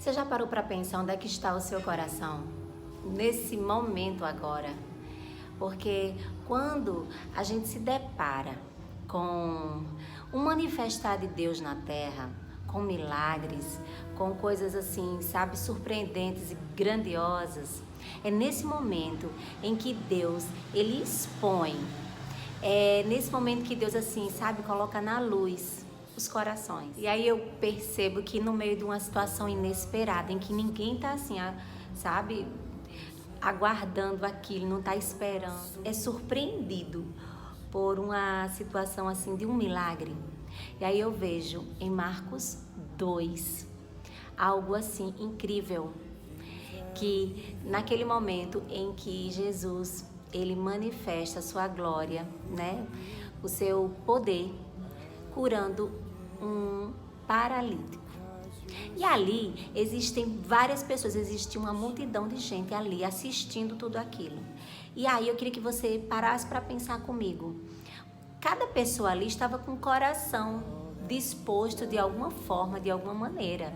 Você já parou para pensar onde é que está o seu coração? Nesse momento agora. Porque quando a gente se depara com um manifestar de Deus na terra, com milagres, com coisas assim, sabe, surpreendentes e grandiosas, é nesse momento em que Deus, ele expõe, é nesse momento que Deus, assim, sabe, coloca na luz os corações. E aí eu percebo que no meio de uma situação inesperada, em que ninguém tá assim, sabe, aguardando aquilo, não tá esperando, é surpreendido por uma situação assim de um milagre. E aí eu vejo em Marcos 2 algo assim incrível, que naquele momento em que Jesus, ele manifesta a sua glória, né, o seu poder, curando um paralítico. E ali existem várias pessoas, existe uma multidão de gente ali assistindo tudo aquilo. E aí eu queria que você parasse para pensar comigo. Cada pessoa ali estava com o coração disposto de alguma forma, de alguma maneira.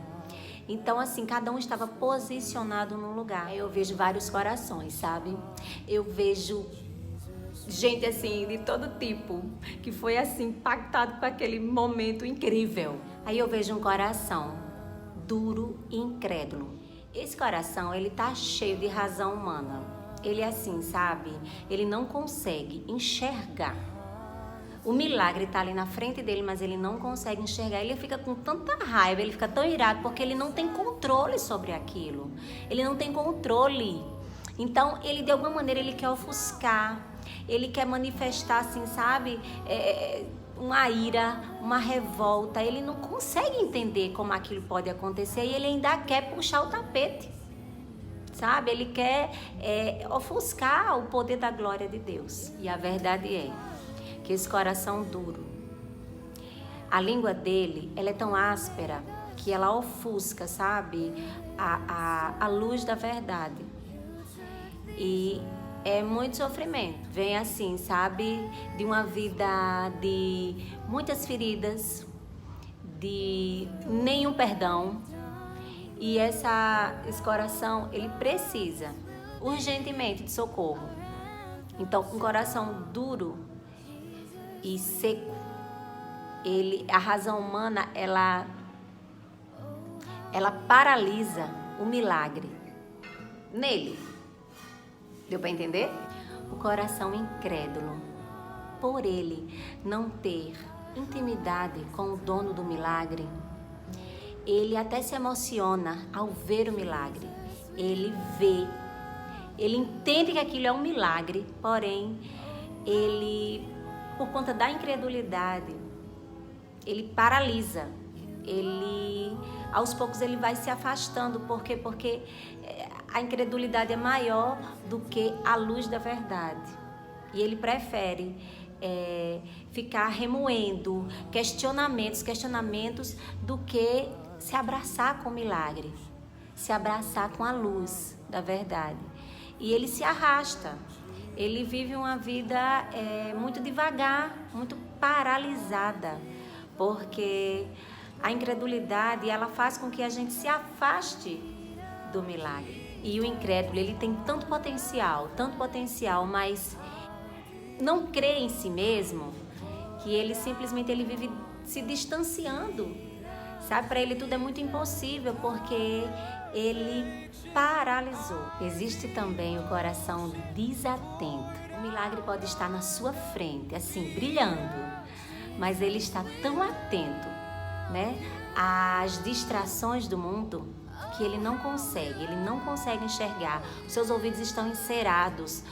Então, assim, cada um estava posicionado num lugar. Eu vejo vários corações, sabe? Eu vejo gente, assim, de todo tipo, que foi, assim, impactado com aquele momento incrível. Aí eu vejo um coração duro e incrédulo. Esse coração, ele tá cheio de razão humana. Ele é assim, sabe? Ele não consegue enxergar. O milagre tá ali na frente dele, mas ele não consegue enxergar. Ele fica com tanta raiva, ele fica tão irado, porque ele não tem controle sobre aquilo. Ele não tem controle. Então, ele, de alguma maneira, ele quer ofuscar. Ele quer manifestar, assim, sabe? Uma ira, uma revolta. Ele não consegue entender como aquilo pode acontecer e ele ainda quer puxar o tapete, sabe? Ele quer ofuscar o poder da glória de Deus. E a verdade é que esse coração duro, a língua dele, ela é tão áspera que ela ofusca, sabe? A luz da verdade. E é muito sofrimento. Vem assim, sabe? De uma vida de muitas feridas, de nenhum perdão. E esse coração, ele precisa urgentemente de socorro. Então, um coração duro e seco, a razão humana, ela paralisa o milagre nele. Deu para entender? O coração incrédulo, por ele não ter intimidade com o dono do milagre, ele até se emociona ao ver o milagre. Ele vê, ele entende que aquilo é um milagre, porém, ele, por conta da incredulidade, ele paralisa. Ele, aos poucos, ele vai se afastando. Por quê? Porque a incredulidade é maior do que a luz da verdade. E ele prefere ficar remoendo questionamentos, do que se abraçar com o milagre, se abraçar com a luz da verdade. E ele se arrasta. Ele vive uma vida muito devagar, muito paralisada, porque a incredulidade, ela faz com que a gente se afaste do milagre. E o incrédulo, ele tem tanto potencial, mas não crê em si mesmo, que ele simplesmente vive se distanciando, sabe? Para ele tudo é muito impossível, porque ele paralisou. Existe também o coração desatento. O milagre pode estar na sua frente, assim, brilhando, mas ele está tão atento, né, às distrações do mundo, que ele não consegue enxergar. Os seus ouvidos estão encerados,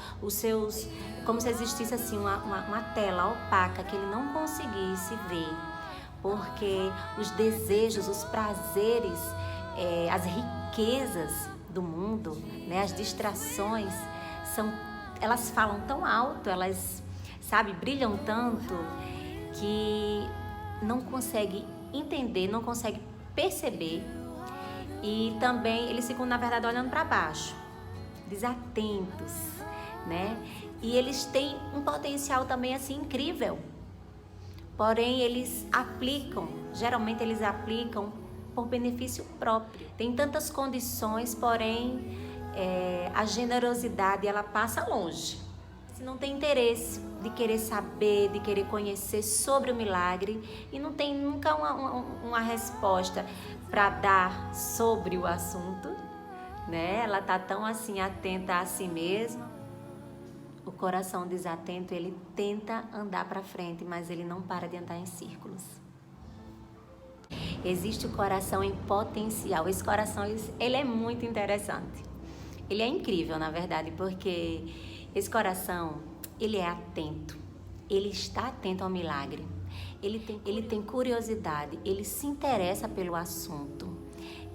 como se existisse assim uma tela opaca, que ele não conseguisse ver, porque os desejos, os prazeres, as riquezas do mundo, né, as distrações, elas falam tão alto, elas, sabe, brilham tanto, que não consegue entender, não consegue perceber. E também eles ficam, na verdade, olhando para baixo, desatentos, né? E eles têm um potencial também assim incrível. Porém, geralmente eles aplicam por benefício próprio. Tem tantas condições, porém a generosidade ela passa longe. Se não tem interesse de querer saber, de querer conhecer sobre o milagre e não tem nunca uma resposta para dar sobre o assunto, né? Ela tá tão assim atenta a si mesma. O coração desatento, ele tenta andar para frente, mas ele não para de andar em círculos. Existe o coração em potencial. Esse coração, ele é muito interessante. Ele é incrível, na verdade, porque esse coração, ele é atento. Ele está atento ao milagre. Ele tem curiosidade, ele se interessa pelo assunto.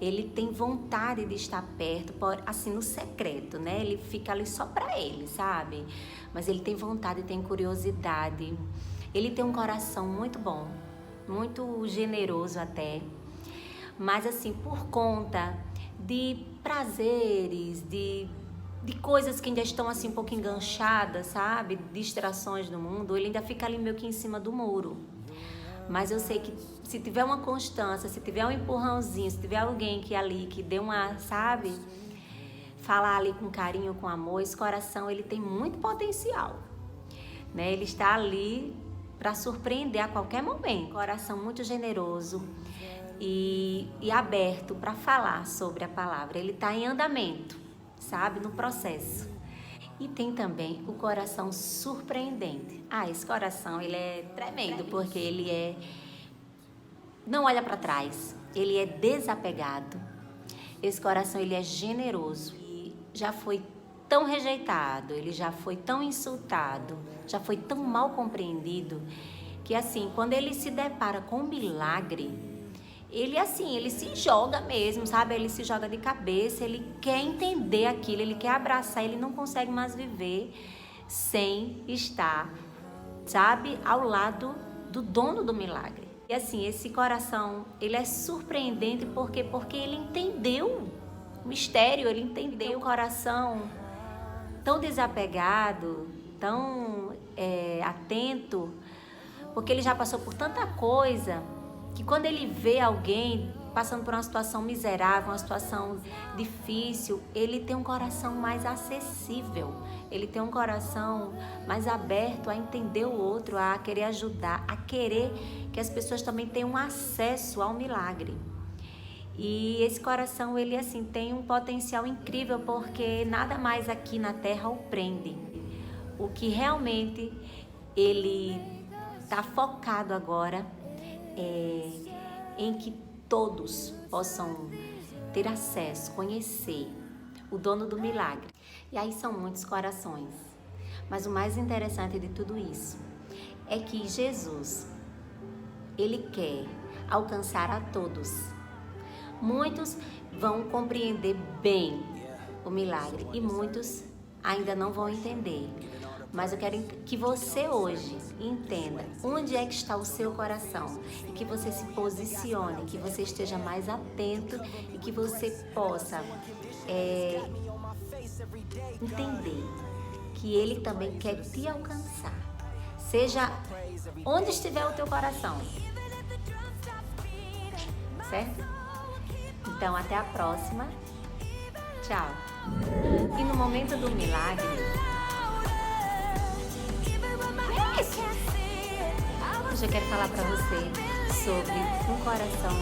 Ele tem vontade de estar perto, assim, no secreto, né? Ele fica ali só para ele, sabe? Mas ele tem vontade, tem curiosidade. Ele tem um coração muito bom, muito generoso até. Mas, assim, por conta de prazeres, de coisas que ainda estão, assim, um pouco enganchadas, sabe? Distrações do mundo, ele ainda fica ali meio que em cima do muro. Mas eu sei que se tiver uma constância, se tiver um empurrãozinho, se tiver alguém que ali, que dê uma, sabe, falar ali com carinho, com amor, esse coração, ele tem muito potencial, né? Ele está ali para surpreender a qualquer momento. Coração muito generoso e aberto para falar sobre a palavra. Ele está em andamento, sabe, no processo. E tem também o coração surpreendente. Esse coração, ele é tremendo, porque ele não olha para trás, ele é desapegado. Esse coração, ele é generoso e já foi tão rejeitado, ele já foi tão insultado, já foi tão mal compreendido, que assim, quando ele se depara com um milagre, ele assim, ele se joga mesmo, sabe? Ele se joga de cabeça, ele quer entender aquilo, ele quer abraçar, ele não consegue mais viver sem estar, sabe, ao lado do dono do milagre. E assim, esse coração, ele é surpreendente porque ele entendeu o mistério, ele entendeu o coração tão desapegado, tão atento, porque ele já passou por tanta coisa, que quando ele vê alguém passando por uma situação miserável, uma situação difícil, ele tem um coração mais acessível, ele tem um coração mais aberto a entender o outro, a querer ajudar, a querer que as pessoas também tenham acesso ao milagre. E esse coração, ele assim, tem um potencial incrível, porque nada mais aqui na terra o prende. O que realmente ele está focado agora em que todos possam ter acesso, conhecer o dono do milagre. E aí são muitos corações. Mas o mais interessante de tudo isso é que Jesus, ele quer alcançar a todos. Muitos vão compreender bem o milagre e muitos ainda não vão entender. Mas eu quero que você hoje entenda onde é que está o seu coração e que você se posicione, que você esteja mais atento e que você possa entender que Ele também quer te alcançar, seja onde estiver o teu coração, certo? Então, até a próxima. Tchau. E no momento do milagre, hoje eu quero falar para você sobre um coração